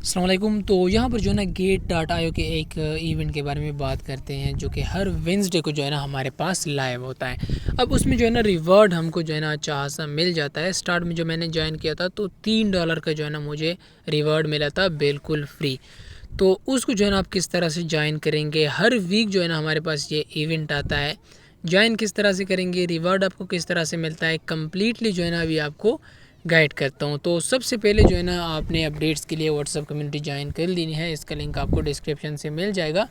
अस्सलाम वालेकुम। तो यहाँ पर जो है ना गेट.आईओ के एक इवेंट के बारे में बात करते हैं जो कि हर वेंसडे को जो है ना हमारे पास लाइव होता है। अब उसमें जो है ना रिवॉर्ड हमको जो है ना अच्छा सा मिल जाता है। स्टार्ट में जो मैंने ज्वाइन किया था तो $3 का जो है ना मुझे रिवॉर्ड मिला था बिल्कुल फ्री। तो उसको जो है ना आप किस तरह से ज्वाइन करेंगे, हर वीक जो है ना हमारे पास ये इवेंट आता है। ज्वाइन किस तरह से करेंगे, रिवॉर्ड आपको किस तरह से मिलता है, कम्प्लीटली जो है ना अभी आपको गाइड करता हूँ। तो सबसे पहले जो है ना आपने अपडेट्स के लिए व्हाट्सअप कम्युनिटी ज्वाइन कर लेनी है। इसका लिंक आपको डिस्क्रिप्शन से मिल जाएगा।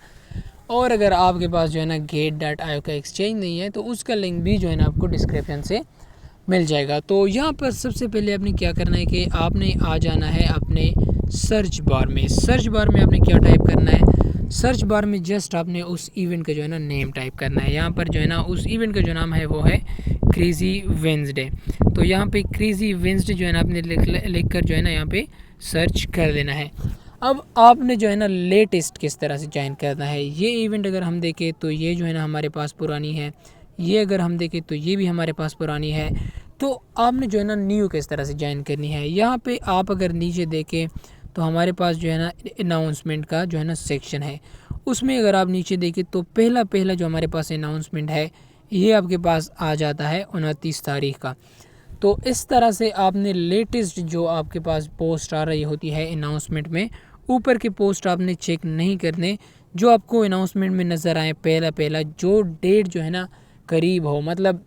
और अगर आपके पास जो है ना गेट.आईओ का एक्सचेंज नहीं है तो उसका लिंक भी जो है ना आपको डिस्क्रिप्शन से मिल जाएगा। तो यहाँ पर सबसे पहले आपने क्या करना है कि आपने आ जाना है अपने सर्च बार में। सर्च बार में आपने क्या टाइप करना है, सर्च बार में जस्ट आपने उस इवेंट का जो है ना नेम टाइप करना है। यहाँ पर जो है ना उस इवेंट का जो नाम है वो है क्रेज़ी वेंसडे। तो यहाँ पे क्रेज़ी वेंसडे जो है ना आपने लिख कर जो है ना यहाँ पे सर्च कर लेना है। अब आपने जो है ना लेटेस्ट किस तरह से ज्वाइन करना है, ये इवेंट अगर हम देखें तो ये जो है ना हमारे पास पुरानी है, ये अगर हम देखें तो ये भी हमारे पास पुरानी है। तो आपने जो है ना न्यू किस तरह से ज्वाइन करनी है, यहाँ पे आप अगर नीचे देखें तो हमारे पास जो है ना अनाउंसमेंट का जो है ना सेक्शन है। उसमें अगर आप नीचे देखें तो पहला पहला जो हमारे पास अनाउंसमेंट है ये आपके पास आ जाता है 29 तारीख का। तो इस तरह से आपने लेटेस्ट जो आपके पास पोस्ट आ रही होती है अनाउंसमेंट में, ऊपर के पोस्ट आपने चेक नहीं करने, जो आपको अनाउंसमेंट में नज़र आए पहला पहला जो डेट जो है ना करीब हो, मतलब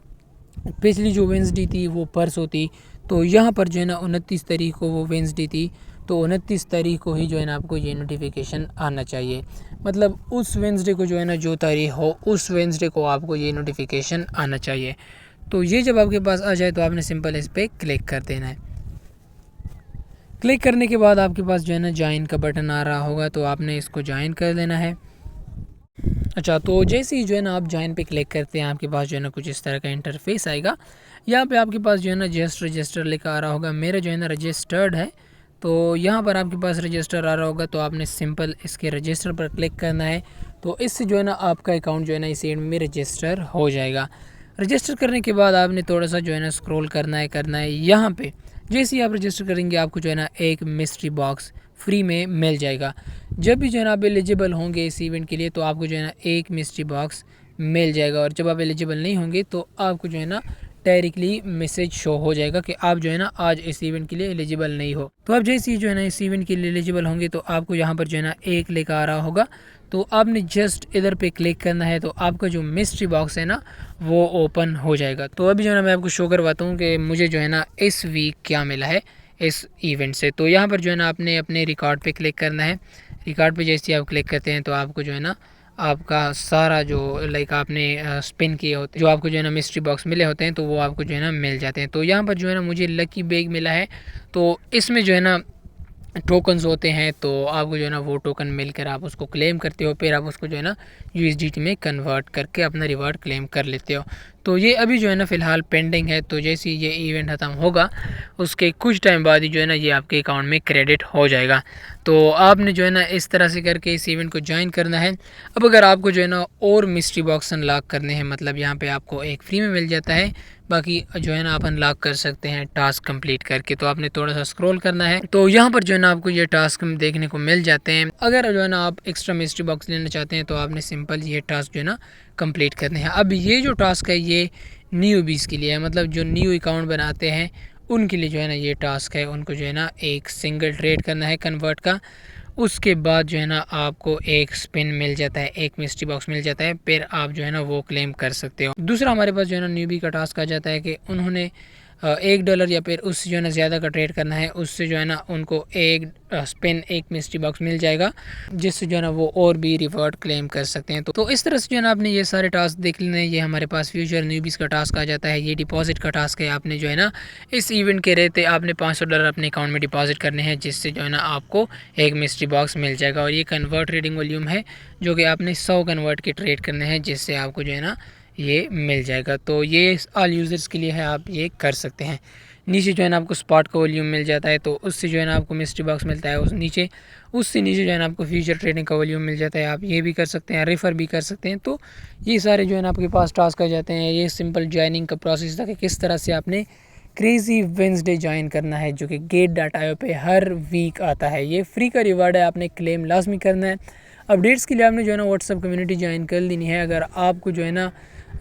पिछली जो वेंसडे थी वो परसों थी, तो यहाँ पर जो है ना 29 तारीख को वो वेंसडे थी, तो 29 तारीख को ही जो है ना आपको ये नोटिफिकेशन आना चाहिए। मतलब उस वेंसडे को जो है ना जो तारीख हो उस वेंसडे को आपको ये नोटिफिकेशन आना चाहिए। तो ये जब आपके पास आ जाए तो आपने सिंपल इस पर क्लिक कर देना है। क्लिक करने के बाद आपके पास जो है ना ज्वाइन का बटन आ रहा होगा, तो आपने इसको ज्वाइन कर लेना है। अच्छा, तो जैसे ही जो है ना आप ज्वाइन पे क्लिक करते हैं आपके पास जो है ना कुछ इस तरह का इंटरफेस आएगा। यहाँ पे आपके पास जो है ना जस्ट रजिस्टर लिखा आ रहा होगा, मेरा जो है ना रजिस्टर्ड है। तो यहाँ पर आपके पास रजिस्टर आ रहा होगा, तो आपने सिंपल इसके रजिस्टर पर क्लिक करना है। तो इससे जो है ना आपका अकाउंट जो है ना इस एंड में रजिस्टर हो जाएगा। रजिस्टर करने के बाद आपने थोड़ा सा जो है ना स्क्रॉल करना है। यहाँ पे जैसे ही आप रजिस्टर करेंगे आपको जो है ना एक मिस्ट्री बॉक्स फ्री में मिल जाएगा। जब भी जो है ना आप एलिजिबल होंगे इस इवेंट के लिए तो आपको जो है ना एक मिस्ट्री बॉक्स मिल जाएगा, और जब आप एलिजिबल नहीं होंगे तो आपको जो है ना डायरेक्टली मैसेज शो हो जाएगा कि आप जो है ना आज इस इवेंट के लिए एलिजिबल नहीं हो। तो आप जैसे ही जो है ना इस इवेंट के लिए एलिजिबल होंगे तो आपको यहाँ पर जो है ना एक लेकर आ रहा होगा, तो आपने जस्ट इधर पे क्लिक करना है, तो आपका जो मिस्ट्री बॉक्स है ना वो ओपन हो जाएगा। तो अभी जो है ना मैं आपको शो करवाता हूँ कि मुझे जो है ना इस वीक क्या मिला है इस इवेंट से। तो यहाँ पर जो है ना आपने अपने रिकॉर्ड पे क्लिक करना है। रिकॉर्ड पे जैसे ही आप क्लिक करते हैं तो आपको जो है ना आपका सारा जो लाइक आपने स्पिन किए होते जो आपको जो है ना मिस्ट्री बॉक्स मिले होते हैं तो वो आपको जो है ना मिल जाते हैं। तो यहाँ पर जो है ना मुझे लकी बैग मिला है, तो इसमें जो है ना टोकन्स होते हैं, तो आपको जो है ना वो टोकन मिलकर आप उसको क्लेम करते हो, फिर आप उसको जो है ना यूएसडीटी में कन्वर्ट करके अपना रिवार्ड क्लेम कर लेते हो। तो ये अभी जो है ना फ़िलहाल पेंडिंग है, तो जैसे ही ये इवेंट ख़त्म होगा उसके कुछ टाइम बाद ही जो है ना ये आपके अकाउंट में क्रेडिट हो जाएगा। तो आपने जो है ना इस तरह से करके इस इवेंट को ज्वाइन करना है। अब अगर आपको जो है ना और मिस्ट्री बॉक्स अनलॉक करने हैं, मतलब यहाँ पे आपको एक फ्री में मिल जाता है, बाकी जो है ना आप अनलॉक कर सकते हैं टास्क कंप्लीट करके। तो आपने थोड़ा सा स्क्रॉल करना है, तो यहाँ पर जो है ना आपको ये टास्क देखने को मिल जाते हैं। अगर जो है ना आप एक्स्ट्रा मिस्ट्री बॉक्स लेना चाहते हैं तो आपने सिंपल ये टास्क जो है ना कंप्लीट करने हैं। अब ये जो टास्क है ये न्यू बीस के लिए है, मतलब जो न्यू अकाउंट बनाते हैं उनके लिए जो है ना ये टास्क है। उनको जो है ना एक सिंगल ट्रेड करना है कन्वर्ट का, उसके बाद जो है ना आपको एक स्पिन मिल जाता है, एक मिस्ट्री बॉक्स मिल जाता है, फिर आप जो है ना वो क्लेम कर सकते हो। दूसरा हमारे पास जो है ना न्यूबी का टास्क आ जाता है कि उन्होंने $1 या फिर उससे जो है ना ज़्यादा का ट्रेड करना है, उससे जो है ना उनको एक स्पिन एक मिस्ट्री बॉक्स मिल जाएगा, जिससे जो है ना वो और भी रिवॉर्ड क्लेम कर सकते हैं। तो इस तरह से जो है ना आपने ये सारे टास्क देख लेने। ये हमारे पास फ्यूचर न्यूबीज़ का टास्क आ जाता है, ये डिपॉजिट का टास्क है। आपने जो है ना इस इवेंट के रहते आपने $500 अपने अकाउंट में डिपॉजिट करने हैं, जिससे जो है ना आपको एक मिस्ट्री बॉक्स मिल जाएगा। और ये कन्वर्ट ट्रेडिंग वॉल्यूम है जो कि आपने 100 कन्वर्ट के ट्रेड करने हैं, जिससे आपको जो है ना ये मिल जाएगा। तो ये ऑल यूज़र्स के लिए है, आप ये कर सकते हैं। नीचे जो है ना आपको स्पॉट का वॉल्यूम मिल जाता है, तो उससे जो है ना आपको मिस्ट्री बॉक्स मिलता है। उससे नीचे जो है ना आपको फ्यूचर ट्रेडिंग का वॉल्यूम मिल जाता है, आप ये भी कर सकते हैं, रेफ़र भी कर सकते हैं। तो ये सारे जो है ना आपके पास टास्क आ जाते हैं। ये सिंपल ज्वाइनिंग का प्रोसेस था कि किस तरह से आपने क्रेज़ी वेंसडे ज्वाइन करना है, जो कि Gate.io पे हर वीक आता है। ये फ्री का रिवार्ड है, आपने क्लेम लाजमी करना है। अपडेट्स के लिए आपने जो है ना व्हाट्सअप कम्युनिटी ज्वाइन कर लेनी है। अगर आपको जो है ना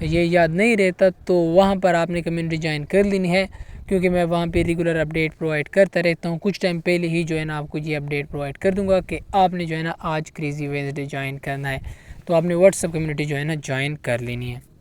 ये याद नहीं रहता तो वहाँ पर आपने कम्युनिटी ज्वाइन कर लेनी है, क्योंकि मैं वहाँ पे रेगुलर अपडेट प्रोवाइड करता रहता हूँ। कुछ टाइम पहले ही जो है ना आपको ये अपडेट प्रोवाइड कर दूँगा कि आपने जो है ना आज क्रेज़ी वेंसडे ज्वाइन करना है, तो आपने व्हाट्सअप कम्युनिटी जो है ना ज्वाइन कर लेनी है।